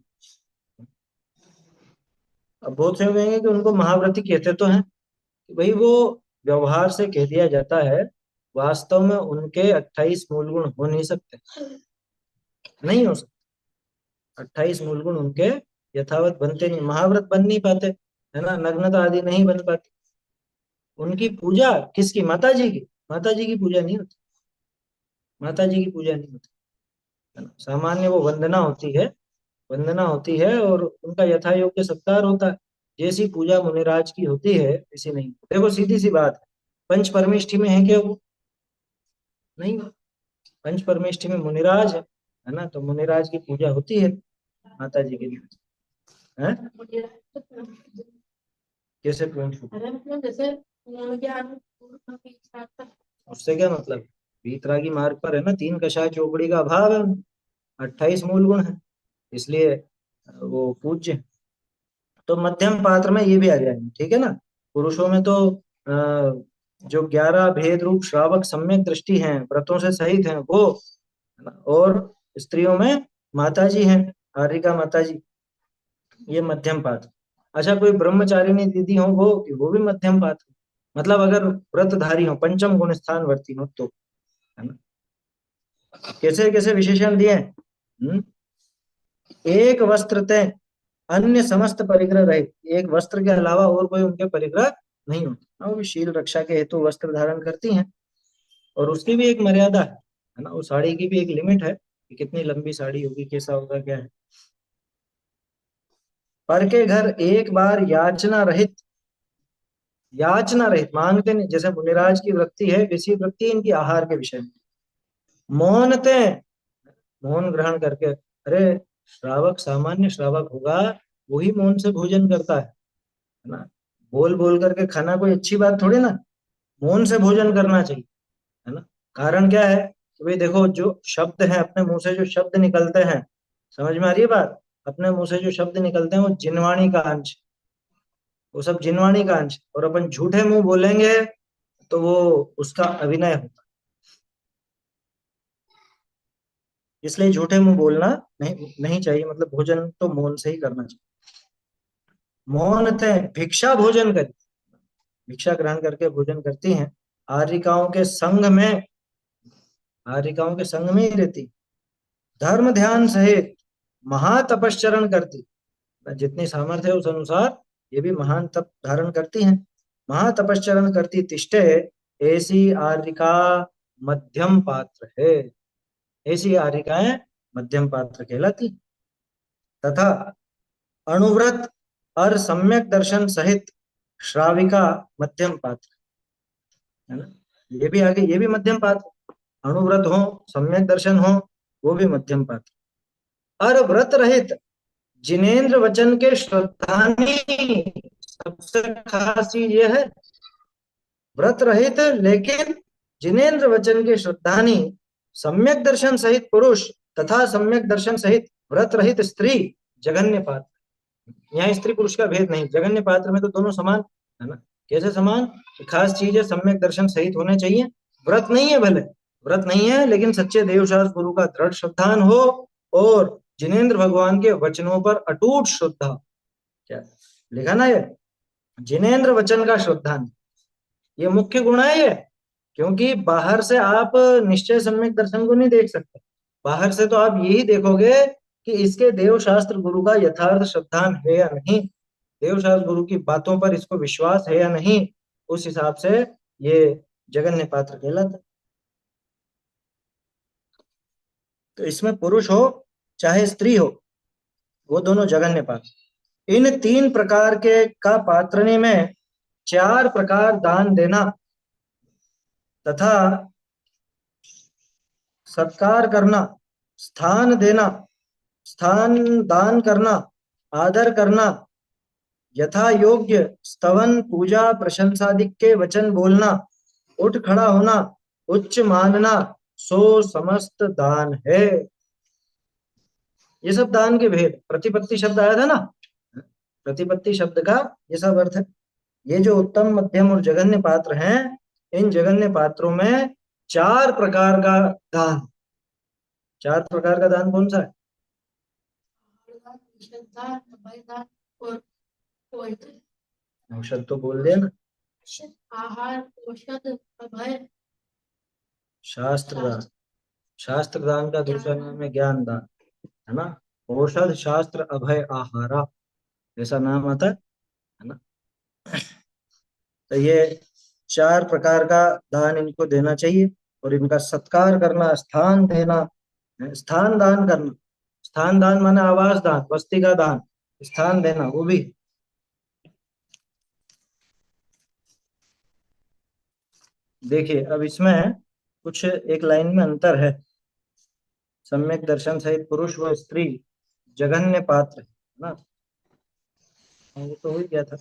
अब बहुत से लोग कहेंगे कि उनको महाव्रती कहते तो हैं, भाई वो व्यवहार से कह दिया जाता है, वास्तव में उनके 28 मूल गुण हो नहीं सकते, नहीं हो सकते। 28 मूल गुण उनके यथावत बनते नहीं, महाव्रत बन नहीं पाते, है ना, नग्नता आदि नहीं बन पाती। उनकी पूजा किसकी? माता जी की। माता जी की पूजा नहीं होती, माता जी की पूजा नहीं होती, है ना। सामान्य वो वंदना होती है और उनका यथा योग्य सत्कार होता है। जैसी पूजा मुनिराज की होती है ऐसी नहीं। देखो सीधी सी बात है, पंच परमेष्ठी में है क्या वो? नहीं। पंच परमेष्ठी में मुनिराज है ना, तो मुनिराज की पूजा होती है माता जी के लिए। है कैसे पूछ? उससे क्या मतलब? वीतरागी मार्ग पर है ना, 3 कषाय चौकड़ी का अभाव है, 28 मूल गुण है, इसलिए वो पूज्य। तो मध्यम पात्र में ये भी आ जाएंगे, ठीक है ना। पुरुषों में तो जो 11 भेद रूप श्रावक सम्यक दृष्टि हैं, व्रतों से सहित हैं वो, है ना। और स्त्रियों में माता जी हैं, आर्यिका माता जी, ये मध्यम पात्र। अच्छा, कोई ब्रह्मचारिणी दीदी हो वो भी मध्यम पात्र, मतलब अगर व्रतधारी हो, पंचम गुण स्थान वर्ती हो तो, है ना। कैसे कैसे विशेषण दिए? एक वस्त्र ते अन्य समस्त परिग्रह रहे, एक वस्त्र के अलावा और कोई उनके परिग्रह नहीं होते। वो भी शील रक्षा के हेतु वस्त्र धारण करती हैं, और उसकी भी एक मर्यादा है ना। वो साड़ी की भी एक लिमिट है कि कितनी लंबी साड़ी होगी, कैसा होगा, क्या है। पर के घर एक बार याचना रहित मांगते नहीं, जैसे मुनिराज की वृत्ति है वैसी वृत्ति इनकी आहार के विषय में। मौनते, मौन ग्रहण करके। अरे श्रावक, सामान्य श्रावक होगा वही मौन से भोजन करता है ना। बोल बोल करके खाना कोई अच्छी बात थोड़ी ना, मौन से भोजन करना चाहिए, है ना। कारण क्या है कि भाई देखो, जो शब्द है अपने मुंह से, जो शब्द निकलते हैं, समझ में आ रही है बात? अपने मुंह से जो शब्द निकलते हैं वो जिनवाणी का अंश, वो सब जिनवाणी का अंश। और अपन झूठे मुंह बोलेंगे तो वो उसका अभिनय होता है। इसलिए झूठे मुंह बोलना नहीं चाहिए, मतलब भोजन तो मौन से ही करना चाहिए। मौन थे भिक्षा भोजन कर, भिक्षा ग्रहण करके भोजन करती हैं। आर्यिकाओं के संग में, आर्यिकाओं के संग में ही रहती, धर्म ध्यान सहित महातपश्चरण करती। जितनी सामर्थ्य है उस अनुसार ये भी महान तप धारण करती हैं, महातपश्चरण करती तिष्ठे, ऐसी आर्यिका मध्यम पात्र है। ऐसी आर्यिकाएं मध्यम पात्र कहलाती। तथा अणुव्रत और सम्यक दर्शन सहित श्राविका मध्यम पात्र, है ना। ये भी आगे, ये भी मध्यम पात्र। अणुव्रत हो, सम्यक दर्शन हो, वो भी मध्यम पात्र। और व्रत रहित जिनेन्द्र वचन के श्रद्धानी, सबसे खास चीज ये है, व्रत रहित लेकिन जिनेन्द्र वचन के श्रद्धानी, सम्यक दर्शन सहित पुरुष तथा सम्यक दर्शन सहित व्रत रहित स्त्री, जघन्य पात्र। यहाँ स्त्री पुरुष का भेद नहीं, जघन्य पात्र में तो दोनों समान है ना। कैसे समान? खास चीज है, सम्यक दर्शन सहित होने चाहिए, व्रत नहीं है, भले व्रत नहीं है लेकिन सच्चे देवशास्त्र गुरु का दृढ़ श्रद्धान हो, और जिनेन्द्र भगवान के वचनों पर अटूट श्रद्धा। क्या लिखा ना ये, जिनेन्द्र वचन का श्रद्धान, ये मुख्य गुण है ये। क्योंकि बाहर से आप निश्चय सम्यक दर्शन को नहीं देख सकते, बाहर से तो आप यही देखोगे कि इसके देवशास्त्र गुरु का यथार्थ श्रद्धान है या नहीं, देवशास्त्र गुरु की बातों पर इसको विश्वास है या नहीं, उस हिसाब से ये जगन्य पात्र कहलाता है। तो इसमें पुरुष हो चाहे स्त्री हो, वो दोनों जगन्य पात्र। इन तीन प्रकार के का पात्रनी में 4 प्रकार दान देना तथा सत्कार करना, स्थान देना, स्थान दान करना, आदर करना, यथा योग्य स्तवन पूजा प्रशंसादिक के वचन बोलना, उठ खड़ा होना, उच्च मानना, सो समस्त दान है। ये सब दान के भेद। प्रतिपत्ति शब्द आया था ना, प्रतिपत्ति शब्द का ये सब अर्थ है। ये जो उत्तम मध्यम और जघन्य पात्र हैं, इन जघन्य पात्रों में 4 प्रकार का दान। 4 प्रकार का दान कौन सा है? औषध तो बोल दिया ना, आहार, औषध, अभय, शास्त्र दान। शास्त्र दान का दूसरा नाम है ज्ञान दान, है ना। औषध, शास्त्र, अभय, आहारा, ऐसा नाम आता है ना। तो ये 4 प्रकार का दान इनको देना चाहिए, और इनका सत्कार करना, स्थान देना, स्थान दान करना। स्थान दान माने आवास दान, बस्ती का दान, स्थान देना वो भी। देखिए अब इसमें कुछ एक लाइन में अंतर है। सम्यक दर्शन सहित पुरुष व स्त्री जघन्य पात्र, है ना, वो तो हो ही गया था।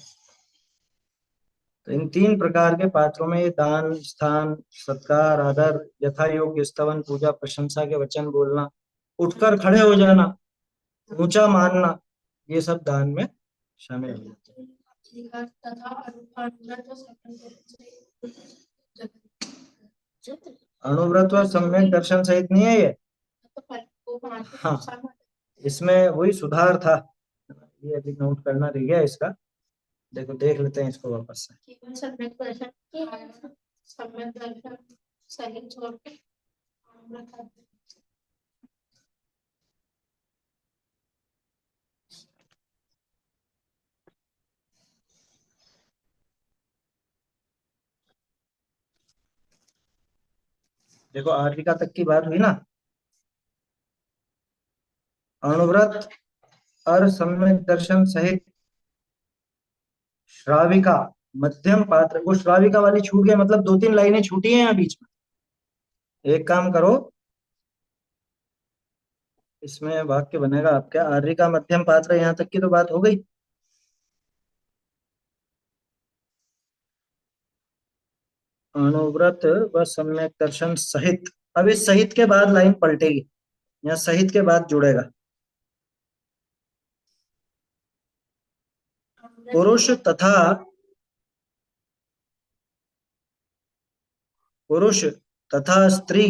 तो इन 3 प्रकार के पात्रों में ये दान, स्थान, सत्कार, आदर, यथा योग्य स्तवन पूजा प्रशंसा के वचन बोलना, उठकर खड़े हो जाना, ऊंचा मानना, ये सब दान में शामिल हो जाते हैं। अधिकार तथा अनुव्रत व अणुव्रत व सम्यक दर्शन सहित नहीं है ये। हाँ, इसमें वही सुधार था, ये अभी नोट करना रह गया इसका। देखो देख लेते हैं इसको वापस से। केवल सम्यक दर्शन सही छोड़ के देखो आर्टिका तक की बात हुई ना, अणुव्रत और सम्यक दर्शन सहित श्राविका मध्यम पात्र। वो श्राविका वाली छूट गई, मतलब 2-3 लाइनें छूटी हैं यहाँ बीच में। एक काम करो, इसमें वाक्य बनेगा आपका, आर्य का मध्यम पात्र, यहाँ तक की तो बात हो गई। अणुव्रत व सम्यक दर्शन सहित, अब इस सहित के बाद लाइन पलटेगी, यहाँ सहित के बाद जुड़ेगा। पुरुष तथा पुरुष तथा स्त्री,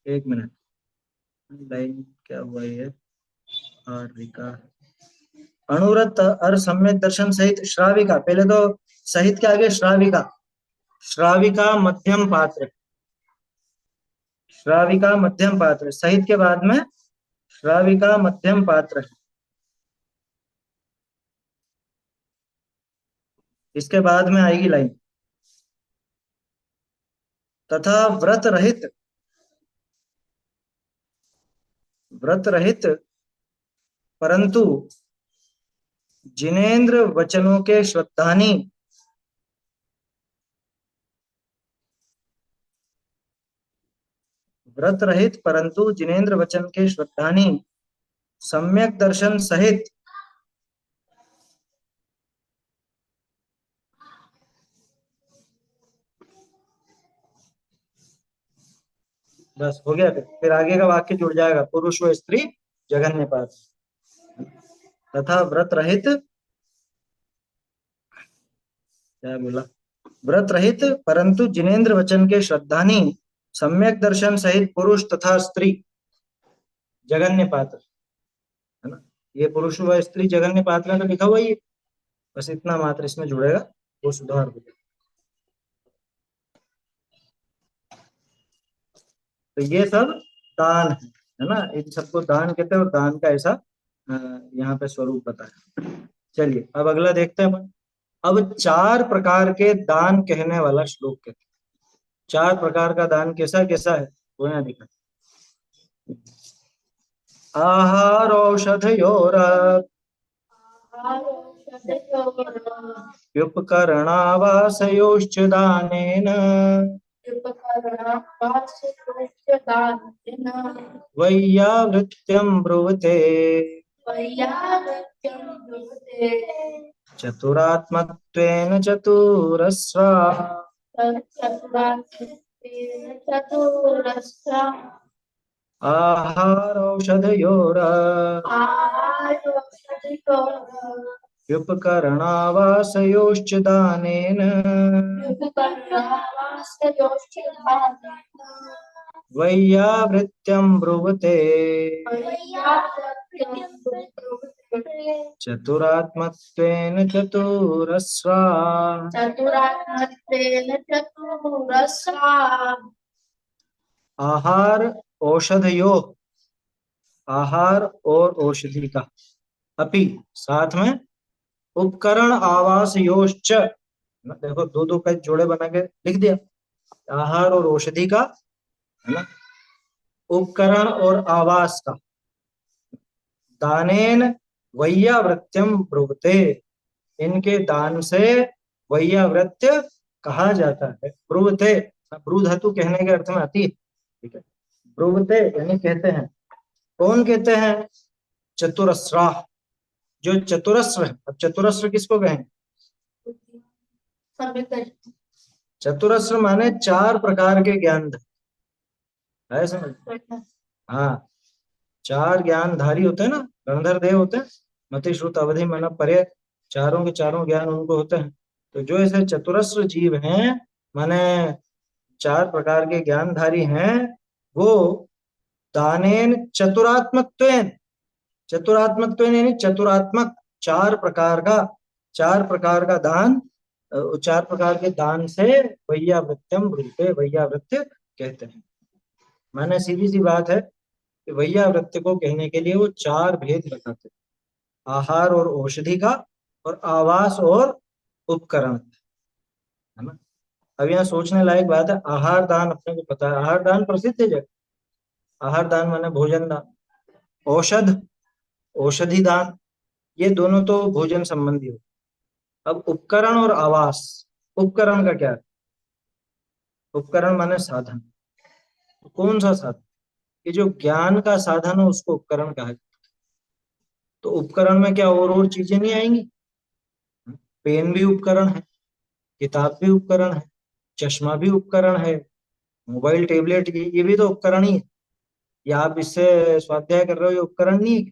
एक मिनट, लाइन क्या हुआ ये, आर्विका अणुव्रत और सम्यक दर्शन सहित श्राविका, पहले तो सहित के आगे श्राविका, श्राविका मध्यम पात्र, श्राविका मध्यम पात्र, सहित के बाद में श्राविका मध्यम पात्र। इसके बाद में आएगी लाइन तथा व्रत रहित, व्रत रहित परंतु जिनेन्द्र वचनों के श्रद्धानी, व्रत रहित परंतु जिनेन्द्र वचन के श्रद्धानी, सम्यक दर्शन सहित बस हो गया। फिर आगे का वाक्य जुड़ जाएगा, पुरुष व स्त्री जघन्य पात तथा व्रत रहित, क्या बोला, व्रत रहित परंतु जिनेन्द्र वचन के श्रद्धानी सम्यक दर्शन सहित पुरुष तथा स्त्री जघन्य पात्र, है ना। ये पुरुष व स्त्री जघन्य पात्र तो लिखा हुआ ही है, बस इतना मात्र इसमें जुड़ेगा, वो सुधार हो जाएगा। तो ये सब दान है ना, इन सबको दान कहते हैं, और दान का ऐसा यहाँ पे स्वरूप बताया। चलिए अब अगला देखते हैं अपन। अब 4 प्रकार के दान कहने वाला श्लोक कहते हैं। 4 प्रकार का दान कैसा कैसा है वो यहाँ दिखा। आहार औषधयोर उपकरणावासयोश्च दानेन वैयावृत्यं ब्रुवते चतुरात्मत्वेन चतुरस्रा आहार औषधयोर उपकरणावासयोश्च दानेन वैयावृत्यं ब्रुवते चतुरात्मत्वेन चतुरस्रा। आहार औषधयो, आहार और औषधि का, अपि साथ में, उपकरण आवास योश्च, देखो दो दो का जोड़े बना के लिख दिया, आहार और औषधि का, है ना, उपकरण और आवास का, दानेन वैयावृत्यम ब्रुवते, इनके दान से वैयावृत्य कहा जाता है। ब्रुवते, ब्रू धातु कहने के अर्थ में आती है, ठीक है। ब्रुवते यानी कहते हैं, कौन कहते हैं? चतुरस्रा, जो चतुरस्र है। अब चतुरस्र किसको कहें? चतुरस्र माने 4 प्रकार के ज्ञान है, समझ? हाँ, 4 ज्ञानधारी होते हैं ना, गणधर देव होते हैं, मति श्रुत अवधि मन परे, चारों के चारों ज्ञान उनको होते हैं। तो जो ऐसे चतुरस्र जीव हैं, माने 4 प्रकार के ज्ञानधारी हैं, वो दानेन चतुरात्मत्वेन, चतुरात्मत्वेन यानी चतुरात्मक, 4 प्रकार का, 4 प्रकार का दान, 4 प्रकार के दान से वैयावृत्यम ब्रूते, वैयावृत्य कहते हैं। माने सीधी सी बात है कि वैयावृत्य को कहने के लिए वो 4 भेद बताते हैं, आहार और औषधि का, और आवास और उपकरण, है ना। अब यहाँ सोचने लायक बात है, आहार दान अपने को पता है, आहार दान प्रसिद्ध है जगह, आहार दान माने भोजन दान। औषध, औषधि दान, ये दोनों तो भोजन संबंधी हो। अब उपकरण और आवास, उपकरण का क्या है? उपकरण माने साधन। तो कौन सा साधन? ये जो ज्ञान का साधन है उसको उपकरण कहा है। तो उपकरण में क्या और चीजें नहीं आएंगी? पेन भी उपकरण है, किताब भी उपकरण है, चश्मा भी उपकरण है, मोबाइल टैबलेट ये भी तो उपकरण ही है। या आप इससे स्वाध्याय कर रहे हो, ये उपकरण नहीं है?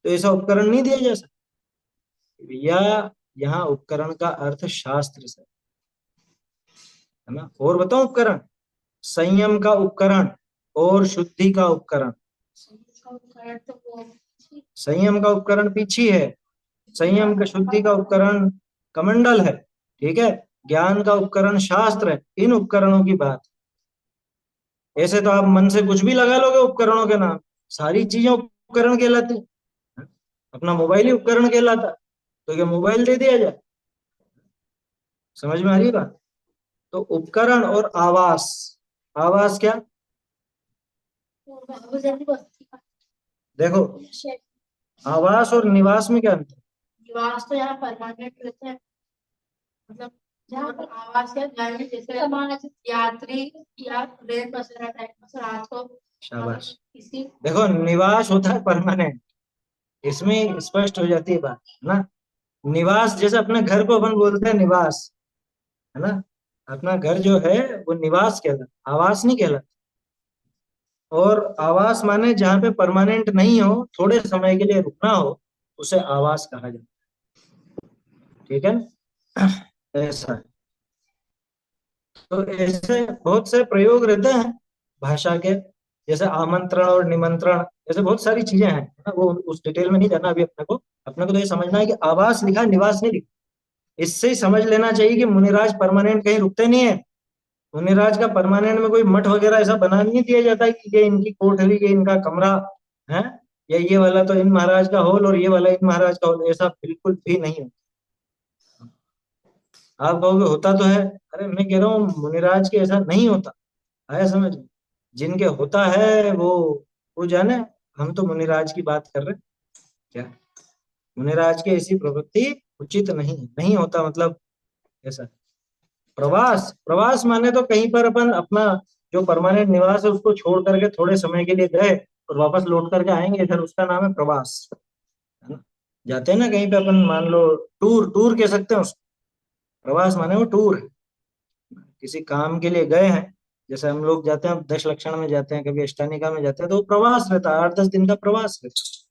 तो ऐसा उपकरण नहीं दिया जा सकता भैया। यहाँ उपकरण का अर्थ शास्त्र से, है ना। और बताओ उपकरण, संयम का उपकरण और शुद्धि का उपकरण। संयम का उपकरण पीछे है, संयम का, शुद्धि का उपकरण कमंडल है, ठीक है। ज्ञान का उपकरण शास्त्र है। इन उपकरणों की बात, ऐसे तो आप मन से कुछ भी लगा लोगे उपकरणों के नाम, सारी चीजें उपकरण कहलाती। अपना मोबाइल ही उपकरण कहलाता, तो क्या मोबाइल दे दिया जाए? समझ में आ रही बात? तो उपकरण और आवास, आवास क्या? देखो, आवास और निवास में क्या अंतर? निवास तो यहाँ परमानेंट रहते हैं, मतलब जहाँ पर आवास है, जैसे यात्री या ट्रेन बस टाइम पर रात को। शाबाश। किसी देखो, निवास होता है परमानेंट, इसमें स्पष्ट हो जाती है बात, है ना। निवास जैसे अपने घर को अपन बोलते हैं निवास, है ना। अपना घर जो है वो निवास कहलाता, आवास नहीं कहलाता। और आवास माने जहाँ पे परमानेंट नहीं हो, थोड़े समय के लिए रुकना हो, उसे आवास कहा जाता है। ठीक है ना? ऐसा है। तो ऐसे बहुत से प्रयोग रहते हैं भाषा के, जैसे आमंत्रण और निमंत्रण, ऐसे बहुत सारी चीजें हैं ना, वो उस डिटेल में नहीं जाना अभी अपने को। अपने को तो ये समझना है कि आवास लिखा, निवास नहीं लिखा। इससे ही समझ लेना चाहिए कि मुनिराज परमानेंट कहीं रुकते नहीं है। मुनिराज का परमानेंट में कोई मठ वगैरह ऐसा बना नहीं दिया जाता कि ये इनकी कोठरी, ये इनका कमरा है, या ये वाला तो इन महाराज का हॉल और ये वाला इन महाराज का हॉल, ऐसा बिल्कुल भी नहीं होता। आप कहोगे होता तो है, अरे मैं कह रहा हूँ मुनिराज के ऐसा नहीं होता, आया समझ में? जिनके होता है वो जाने। हम तो मुनिराज की बात कर रहे हैं। क्या मुनिराज की ऐसी प्रवृत्ति उचित नहीं है, नहीं होता मतलब ऐसा। प्रवास, प्रवास माने तो कहीं पर अपन अपना जो परमानेंट निवास है उसको छोड़ करके थोड़े समय के लिए गए और वापस लौट करके आएंगे, इधर उसका नाम है प्रवास, है ना? जाते हैं ना कहीं पे अपन, मान लो टूर, टूर कह सकते हैं उसको। प्रवास माने वो टूर है, किसी काम के लिए गए हैं। जैसे हम लोग जाते हैं, दश लक्षण में जाते हैं, कभी अष्टानिका में जाते हैं, तो वो प्रवास रहता है, 8-10 दिन का प्रवास रहता है।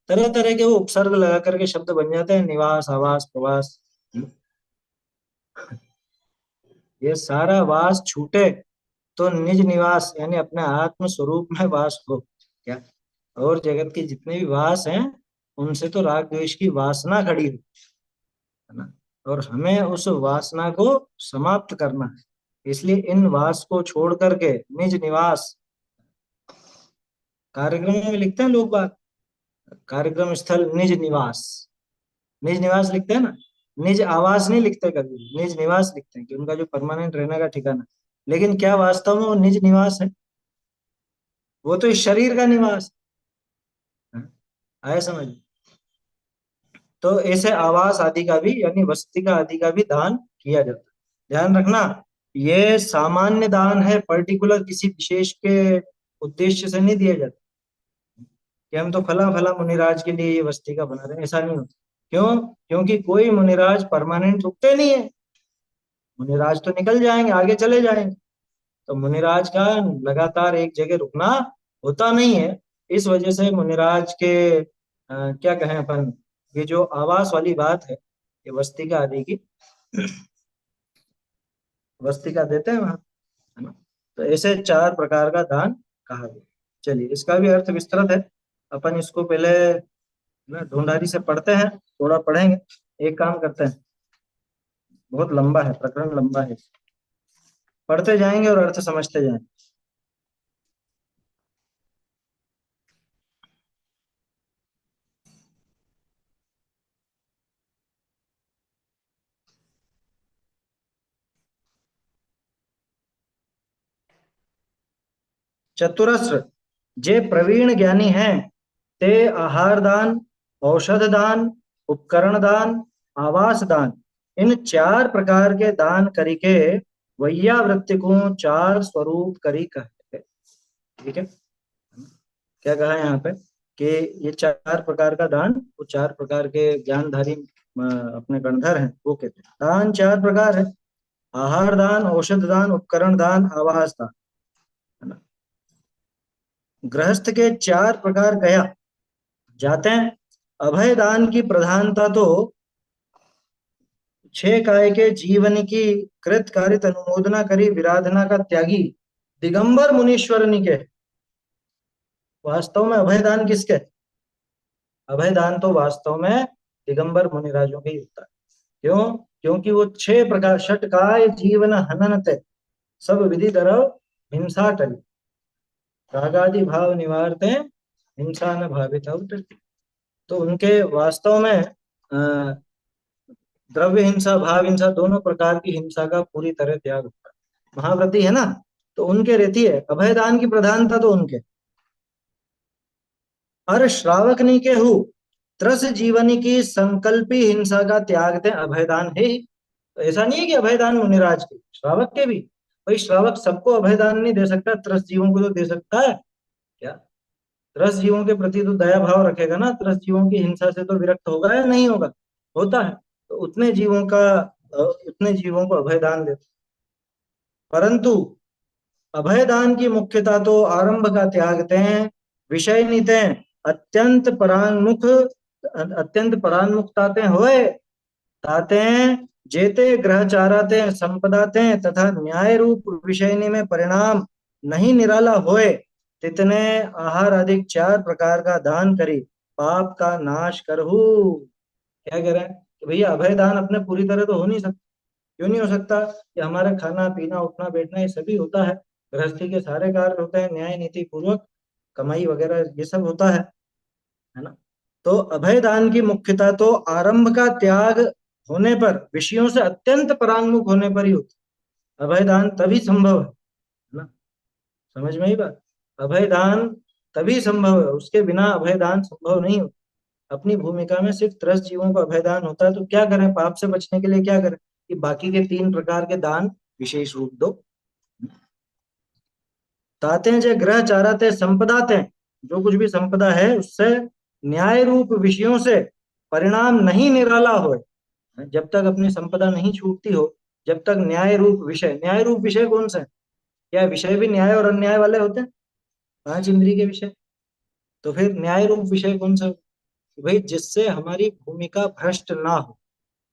तरह तरह के वो उपसर्ग लगा करके शब्द बन जाते हैं, निवास, आवास, प्रवास। ये सारा वास छूटे तो निज निवास यानी अपने आत्म स्वरूप में वास हो। क्या? और जगत के जितने भी वास हैं उनसे तो राग द्वेष की वासना खड़ी हो, है ना? और हमें उस वासना को समाप्त करना है। इसलिए इन वास को छोड़ करके निज निवास, कार्यक्रम में लिखते हैं लोग बात, कार्यक्रम स्थल निज निवास, निज निवास लिखते हैं ना। निज आवास नहीं लिखते कभी, निज निवास लिखते हैं कि उनका जो परमानेंट रहने का ठिकाना। लेकिन क्या वास्तव में वो निज निवास है? वो तो इस शरीर का निवास है। आया समझ? तो ऐसे आवास आदि का भी यानी वसतिका आदि का भी दान किया जाता है। ध्यान रखना, ये सामान्य दान है, पर्टिकुलर किसी विशेष के उद्देश्य से नहीं दिया जाता कि हम तो फला फला मुनिराज के लिए ये वस्तिका बना रहे हैं, ऐसा नहीं होता। क्यों? क्योंकि कोई मुनिराज परमानेंट रुकते नहीं है। मुनिराज तो निकल जाएंगे, आगे चले जाएंगे। तो मुनिराज का लगातार एक जगह रुकना होता नहीं है। इस वजह से मुनिराज के क्या कहें अपन, ये जो आवास वाली बात है, ये वस्तिका आदि की, वस्तिका देते हैं वहां, है ना? तो ऐसे 4 प्रकार का दान कहा गया। चलिए, इसका भी अर्थ विस्तृत है, अपन इसको पहले ना ढूंढारी से पढ़ते हैं, थोड़ा पढ़ेंगे। एक काम करते हैं, बहुत लंबा है प्रकरण, लंबा है, पढ़ते जाएंगे और अर्थ समझते जाएंगे। चतुरस्र जे प्रवीण ज्ञानी हैं, ते आहार दान, औषध दान, उपकरण दान, आवास दान, इन 4 प्रकार के दान करिके वैयावृत्ति को 4 स्वरूप करी कहते। ठीक है? क्या कहा है यहाँ पे कि ये 4 प्रकार का दान, वो 4 प्रकार के ज्ञानधारी अपने गणधर हैं, वो कहते हैं। दान 4 प्रकार है, आहार दान, औषध दान, उपकरण दान, आवास दान, है ना? गृहस्थ के 4 प्रकार गया जाते हैं। अभय दान की प्रधानता तो 6 काय के जीवन की कृत कारित अनुमोदना करी विराधना का त्यागी दिगंबर मुनीश्वरनी के। वास्तव में अभय दान किसके? अभय दान तो वास्तव में दिगंबर मुनिराजों के ही होता है। क्यों? क्योंकि वो 6 प्रकार, षट काय जीवन हननते सब विधि दरव हिंसा टली, रागादि भाव निवारते हिंसा न भावित। तो उनके वास्तव में द्रव्य हिंसा, भाव हिंसा, दोनों प्रकार की हिंसा का पूरी तरह त्याग होता है। महाव्रती है ना, तो उनके रहती है अभय दान की प्रधानता, तो उनके। और श्रावक नहीं के हु त्रस जीवनी की संकल्पी हिंसा का त्याग थे अभयदान है ही। तो ऐसा नहीं है कि अभयदान मुनिराज के, श्रावक के भी। भाई श्रावक सबको अभयदान नहीं दे सकता, त्रस जीवों को तो दे सकता है। क्या त्रस जीवों के प्रति तो दया भाव रखेगा ना, त्रस जीवों की हिंसा से तो विरक्त होगा या नहीं होगा? होता है। तो उतने जीवों का उतने जीवों को अभय दान देते। परंतु अभय दान की मुख्यता तो आरंभ का त्यागते हैं, विषय नीते अत्यंत परान्मुक्ताते होए ताते जेते ग्रह चाराते संपदाते तथा न्याय रूप विषयनी में परिणाम नहीं निराला होए तितने आहार अधिक 4 प्रकार का दान करी पाप का नाश करहु। क्या कह रहे हैं कि भैया अभय दान अपने पूरी तरह तो हो नहीं सकता। क्यों नहीं हो सकता? कि हमारा खाना पीना उठना बैठना ये सभी होता है, गृहस्थी के सारे कार्य होते हैं, न्याय नीति पूर्वक कमाई वगैरह ये सब होता है ना। तो अभय दान की मुख्यता तो आरंभ का त्याग होने पर, विषयों से अत्यंत परांगमुख होने पर ही होती। अभय दान तभी संभव है ना, समझ में ही बात। अभय दान तभी संभव है, उसके बिना अभय दान संभव नहीं होता। अपनी भूमिका में सिर्फ 10 जीवों का अभय दान होता है, तो क्या करें? पाप से बचने के लिए क्या करें? कि बाकी के 3 प्रकार के दान विशेष रूप दो। ताते जे ग्रह चाराते संपदाते, जो कुछ भी संपदा है उससे न्याय रूप विषयों से परिणाम नहीं निराला हो। जब तक अपनी संपदा नहीं छूटती हो, जब तक न्याय रूप विषय कौन सा है? क्या विषय भी न्याय और अन्याय वाले होते हैं? 5 इंद्रिय के विषय। तो फिर न्याय रूप विषय कौन सा है? भाई जिससे हमारी भूमिका भ्रष्ट ना हो,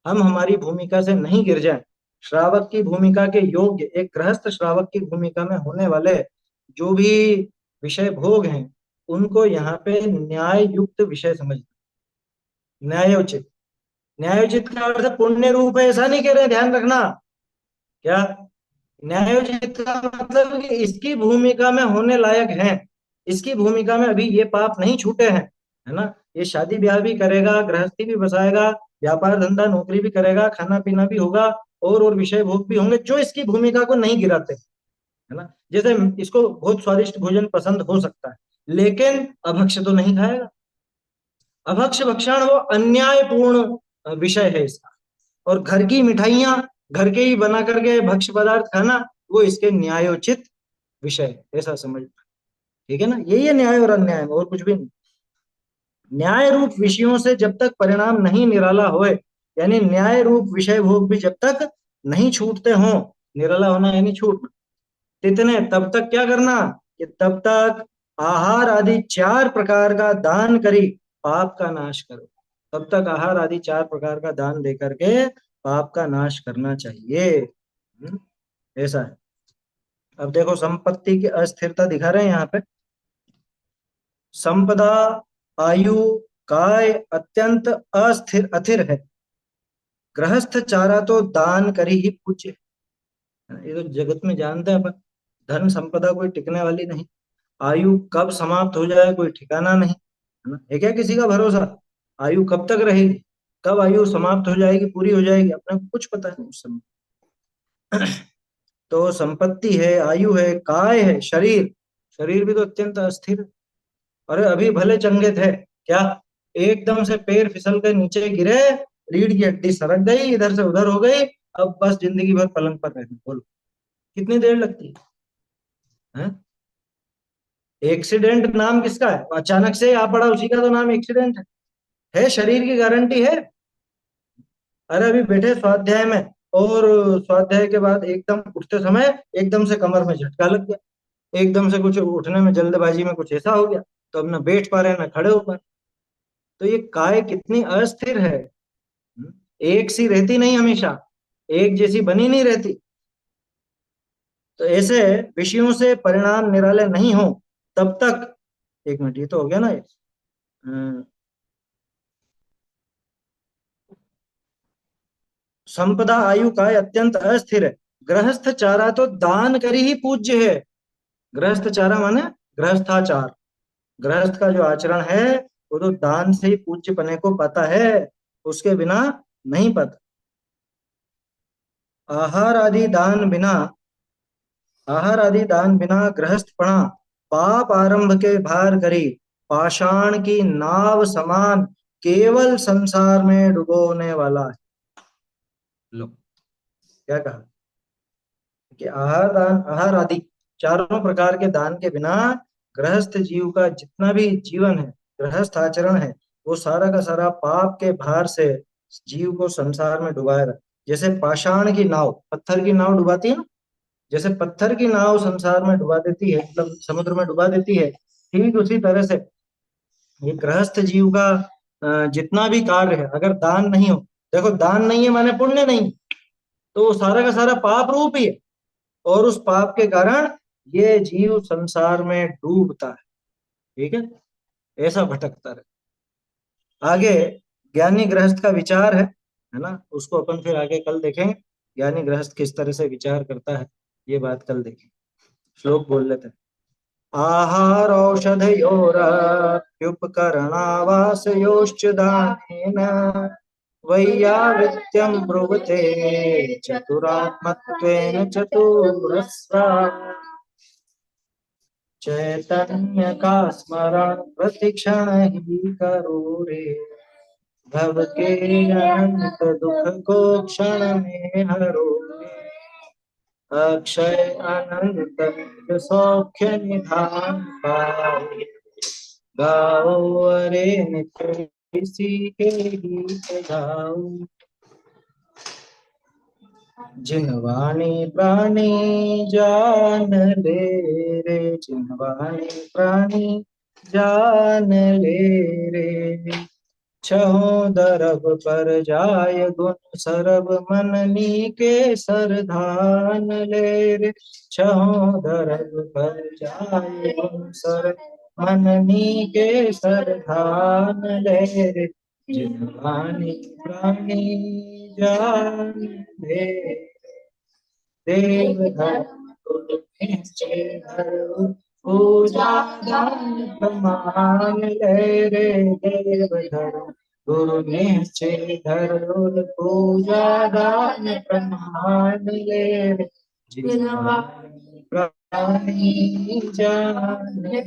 हम हमारी भूमिका से नहीं गिर जाए। श्रावक की भूमिका के योग्य, एक गृहस्थ श्रावक की भूमिका में होने वाले जो भी विषय भोग हैं उनको यहाँ पे न्याय युक्त विषय समझ, न्यायोचित। न्यायोचित का अर्थ पुण्य रूप है ऐसा नहीं कह रहे, ध्यान रखना। क्या न्यायोचित का मतलब? कि इसकी भूमिका में होने लायक है, इसकी भूमिका में अभी ये पाप नहीं छूटे हैं, है ना। ये शादी ब्याह भी करेगा, गृहस्थी भी बसाएगा, व्यापार धंधा नौकरी भी करेगा, खाना पीना भी होगा, और विषय भोग भी होंगे जो इसकी भूमिका को नहीं गिराते, है ना। जैसे इसको बहुत स्वादिष्ट भोजन पसंद हो सकता है, लेकिन अभक्ष्य तो नहीं खाएगा। अभक्ष भक्षण वो अन्यायपूर्ण विषय है इसका। और घर की मिठाइयां घर के ही बना करके भक्ष्य पदार्थ खाना वो इसके न्यायोचित विषय है, ऐसा समझ। ठीक है ना, यही है न्याय और अन्याय में, और कुछ भी नहीं। न्याय रूप विषयों से जब तक परिणाम नहीं निराला होए, यानी न्याय रूप विषय भोग भी जब तक नहीं छूटते हो, निराला होना यानी छूटना, तितने तब तक क्या करना? कि तब तक आहार आदि 4 प्रकार का दान करी पाप का नाश करो। तब तक आहार आदि 4 प्रकार का दान दे करके पाप का नाश करना चाहिए। ऐसा है। अब देखो संपत्ति की अस्थिरता दिखा रहे हैं यहाँ पे। संपदा आयु काय अत्यंत अथिर है, गृहस्थ चारा तो दान करी ही पूज्य है। ये तो जगत में जानते हैं अपन, धन संपदा कोई टिकने वाली नहीं, आयु कब समाप्त हो जाए कोई ठिकाना नहीं, है ना। है क्या किसी का भरोसा? आयु कब तक रहेगी, कब आयु समाप्त हो जाएगी, पूरी हो जाएगी, अपने को कुछ पता नहीं उस समय। तो संपत्ति है, आयु है, काय है, शरीर, शरीर भी तो अत्यंत अस्थिर है। अरे अभी भले चंगे थे, क्या एकदम से पैर फिसल के नीचे गिरे, रीढ़ की हड्डी सरक गई, इधर से उधर हो गई, अब बस जिंदगी भर पलंग पर रहना। बोलो कितनी देर लगती है? एक्सीडेंट नाम किसका है? अचानक से आ पड़ा उसी का तो नाम एक्सीडेंट है शरीर की गारंटी है? अरे अभी बैठे स्वाध्याय में, और स्वाध्याय के बाद एकदम उठते समय एकदम से कमर में झटका लग गया, एकदम से कुछ उठने में जल्दबाजी में कुछ ऐसा हो गया, तो अब ना बैठ पा रहे ना खड़े हो पा रहे। तो ये काय कितनी अस्थिर है, एक सी रहती नहीं, हमेशा एक जैसी बनी नहीं रहती। तो ऐसे विषयों से परिणाम निराले नहीं हो तब तक, एक मिनट ये तो हो गया ना, संपदा आयु का अत्यंत अस्थिर है, गृहस्थ चारा तो दान करी ही पूज्य है। गृहस्थ चारा माने गृहस्थाचार, गृहस्थ का जो आचरण है वो तो दान से ही पूज्य पने को पाता है, उसके बिना नहीं पाता। आहार आदि दान बिना, आहार आदि दान बिना गृहस्थपणा पाप आरंभ के भार करी पाषाण की नाव समान केवल संसार में डुबोने वाला है। लो क्या कहा कि आहार आदि चारों प्रकार के दान के बिना गृहस्थ जीव का जितना भी जीवन है, गृहस्थ आचरण है, वो सारा का सारा पाप के भार से जीव को संसार में डुबाए रखता। जैसे पाषाण की नाव, पत्थर की नाव डुबाती है ना, जैसे पत्थर की नाव संसार में डुबा देती है, मतलब समुद्र में डुबा देती है, ठीक उसी तरह से ये गृहस्थ जीव का जितना भी कार्य है, अगर दान नहीं हो, देखो दान नहीं है माने पुण्य नहीं, तो वो सारा का सारा पाप रूप ही है, और उस पाप के कारण ये जीव संसार में डूबता है, ठीक है, ऐसा भटकता रहे। आगे ज्ञानी गृहस्थ का विचार है ना, उसको अपन फिर आगे कल देखेंगे, ज्ञानी गृहस्थ किस तरह से विचार करता है, ये बात कल देखेंगे। श्लोक बोल लेते हैं। आहार औषधयोरप्युपकरणावासयोश्च दानेन वैयावृत्यं ब्रुवते चतुरात्मत्वेन चतुरस्रा चैतन्य का स्मरण प्रतिक्षण ही करो रे भव के अनंत दुख को क्षण में हरो रे अक्षय अनंत सौख्य निधान पाए गाओ अरे नित्य इसी के गीत गाओ जिनवाणी प्राणी जान ले रे जिनवाणी प्राणी जान ले रे छहों दरब पर जाय गुण सरब मननी के सरधान ले रे छहों दरब पर जाय गुण सरब मननी के सरधान ले रे जिनवाणी प्राणी जान ले देव धर्म निश्चय धर्म पूजा दान प्रमाण ले रे देव धर्म गुरु निश्चय धर्म पूजा दान प्रमाण ले रे जिनवाणी प्राणी जान ले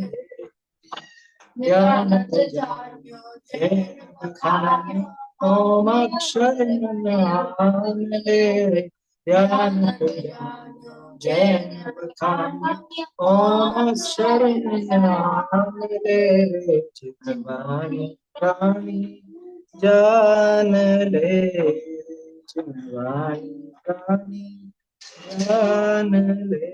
ज्ञानत जान्यो जैन खान्यो ओम अक्षर ज्ञान ले रे ज्ञानत जान्यो जैन खान्यो ओम अक्षर ज्ञान ले रे जिनवाणी प्राणी जान ले रे जिनवाणी प्राणी जान ले